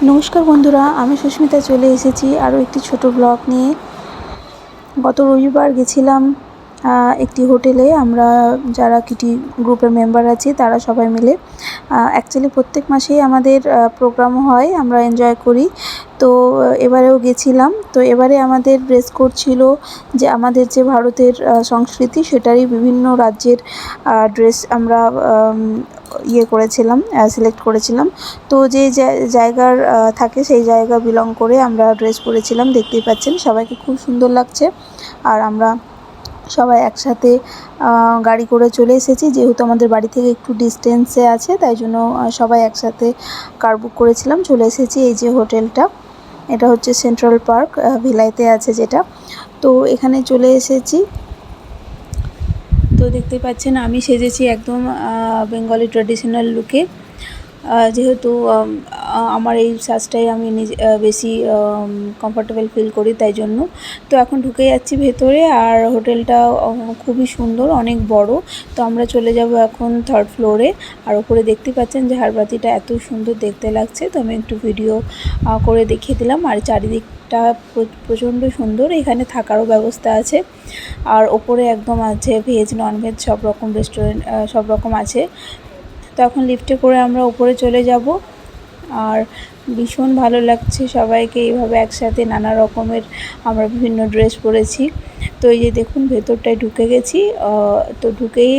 নমস্কার বন্ধুরা, আমি সুস্মিতা চলে এসেছি আরও একটি ছোট ব্লগ নিয়ে। গত রবিবার গেছিলাম একটি হোটেলে। আমরা যারা কিটি গ্রুপের মেম্বার আছি তারা সবাই মিলে, অ্যাকচুয়ালি প্রত্যেক মাসেই আমাদের প্রোগ্রাম হয়, আমরা এনজয় করি। তো এবারেও গেছিলাম। তো এবারে আমাদের ড্রেস কোড ছিল যে আমাদের যে ভারতের সংস্কৃতি সেটারই বিভিন্ন রাজ্যের ড্রেস আমরা করেছিলাম, সিলেক্ট করেছিলাম। তো যে জায়গার থাকে সেই জায়গা বিলং করে আমরা ড্রেস পরেছিলাম। দেখতেই পাচ্ছেন সবাইকে খুব সুন্দর লাগছে। আর আমরা সবাই একসাথে গাড়ি করে চলে এসেছি, যেহেতু আমাদের বাড়ি থেকে একটু ডিস্টেন্সে আছে, তাই জন্য সবাই একসাথে কার বুক করেছিলাম। চলে এসেছি এই যে হোটেলটা, এটা হচ্ছে সেন্ট্রাল পার্ক, ভিলাইতে আছে যেটা। তো এখানে চলে এসেছি। তো দেখতে পাচ্ছেন আমি সেজেছি একদম বেঙ্গলি ট্র্যাডিশনাল লুকে। যেহেতু আমার এই সাজটাই আমি নিজে বেশি কমফর্টেবল ফিল করি, তাই জন্য। তো এখন ঢুকে যাচ্ছি ভেতরে। আর হোটেলটা খুবই সুন্দর, অনেক বড়। তো আমরা চলে যাব এখন 3rd ফ্লোরে। আর উপরে দেখতে পাচ্ছেন যে ঝাড়বাতিটা এত সুন্দর দেখতে লাগছে। তো আমি একটু ভিডিও করে দেখিয়ে দিলাম। আর চারিদিকটা প্রচণ্ড সুন্দর, এখানে থাকারও ব্যবস্থা আছে। আর ওপরে একদম আছে ভেজ ননভেজ সব রকম রেস্টুরেন্ট, সব রকম আছে। তো এখন লিফটে করে আমরা উপরে চলে যাব। আর ভীষণ ভালো লাগছে সবাইকে এইভাবে একসাথে, নানা রকমের আমরা বিভিন্ন ড্রেস পরেছি। তো এই যে দেখুন ভেতরটায় ঢুকে গেছি। তো ঢুকেই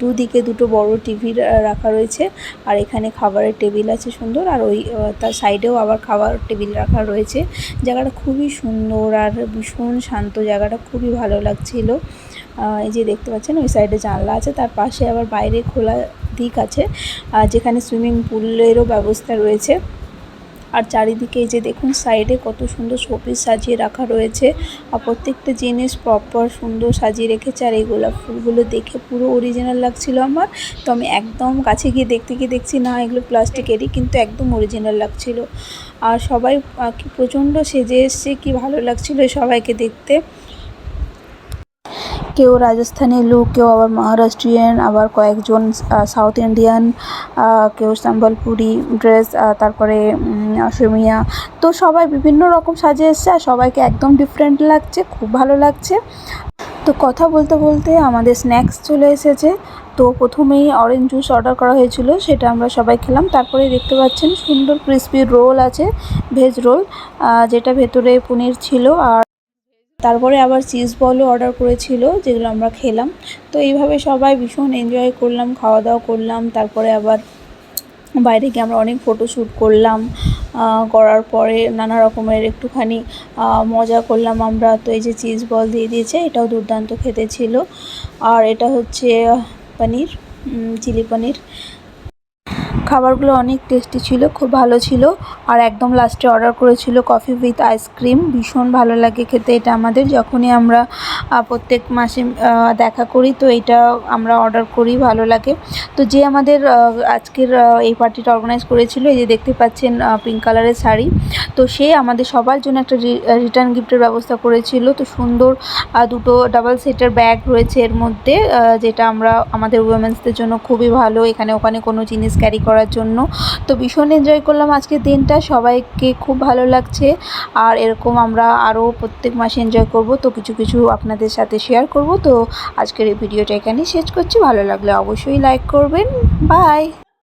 দুদিকে দুটো বড় টিভি রাখা রয়েছে। আর এখানে খাবারের টেবিল আছে সুন্দর। আর ওই তার সাইডেও আবার খাবার টেবিল রাখা রয়েছে। জায়গাটা খুবই সুন্দর আর ভীষণ শান্ত, জায়গাটা খুবই ভালো লাগছিল। এই যে দেখতে পাচ্ছেন ওই সাইডে জানলা আছে, তার পাশে আবার বাইরে খোলা দিক আছে যেখানে সুইমিং পুলেরও ব্যবস্থা রয়েছে। আর চারিদিকে এই যে দেখুন সাইডে কত সুন্দর শোপিস সাজিয়ে রাখা রয়েছে। আর প্রত্যেকটা জিনিস প্রপার সুন্দর সাজিয়ে রেখেছে। আর এই গোলাপ ফুলগুলো দেখে পুরো অরিজিনাল লাগছিল আমার। তো আমি একদম কাছে গিয়ে দেখছি না এগুলো প্লাস্টিকেরই, কিন্তু একদম অরিজিনাল লাগছিল। আর সবাই কি প্রচণ্ড সেজে এসছে, কি ভালো লাগছিল সবাইকে দেখতে। কেউ রাজস্থানি লুক, কেউ আবার মহারাষ্ট্রিয়ান, আবার কয়েকজন সাউথ ইন্ডিয়ান, কেউ সম্বলপুরি ড্রেস, তারপরে অসমিয়া। তো সবাই বিভিন্ন রকম সাজে এসছে আর সবাইকে একদম ডিফারেন্ট লাগছে, খুব ভালো লাগছে। তো কথা বলতে বলতে আমাদের স্ন্যাক্স চলে এসেছে। তো প্রথমেই অরেঞ্জ জুস অর্ডার করা হয়েছিল, সেটা আমরা সবাই খেলাম। তারপরে দেখতে পাচ্ছেন সুন্দর ক্রিসপি রোল আছে, ভেজ রোল, যেটা ভেতরে পনির ছিল। আর তারপরে আবার চিজ বলও অর্ডার করেছিল, যেগুলো আমরা খেলাম। তো এইভাবে সবাই ভীষণ এনজয় করলাম, খাওয়া দাওয়া করলাম। তারপরে আবার বাইরে গিয়ে আমরা অনেক ফটোশ্যুট করলাম। করার পরে নানা রকমের একটুখানি মজা করলাম আমরা। তো এই যে চিজ বল দিয়ে দিয়েছে, এটাও দুর্দান্ত খেতে ছিল। আর এটা হচ্ছে পনির, চিলি পনির। খাবারগুলো অনেক টেস্টি ছিল, খুব ভালো ছিল। আর একদম লাস্টে অর্ডার করেছিল কফি উইথ আইসক্রিম। ভীষণ ভালো লাগে খেতে এটা আমাদের, যখনই আমরা প্রত্যেক মাসে দেখা করি তো এটা আমরা অর্ডার করি, ভালো লাগে। তো যে আমাদের আজকের এই পার্টিটা অর্গানাইজ করেছিল, এই যে দেখতে পাচ্ছেন পিঙ্ক কালারের শাড়ি, তো সে আমাদের সবার জন্য একটা রিটার্ন গিফটের ব্যবস্থা করেছিল। তো সুন্দর দুটো ডাবল সেটের ব্যাগ রয়েছে এর মধ্যে, যেটা আমরা আমাদের উইমেন্সদের জন্য খুবই ভালো, এখানে ওখানে কোনো জিনিস ক্যারি করার জন্য। তো ভীষণ এনজয় করলাম আজকের দিনটা, সবাইকে খুব ভালো লাগছে। আর এরকম আমরা আরও প্রত্যেক মাসে এনজয় করব। তো কিছু কিছু আপনাদের সাথে শেয়ার করব। তো আজকের এই ভিডিওটা এখানেই শেষ করছি। ভালো লাগলে অবশ্যই লাইক করবেন। বাই।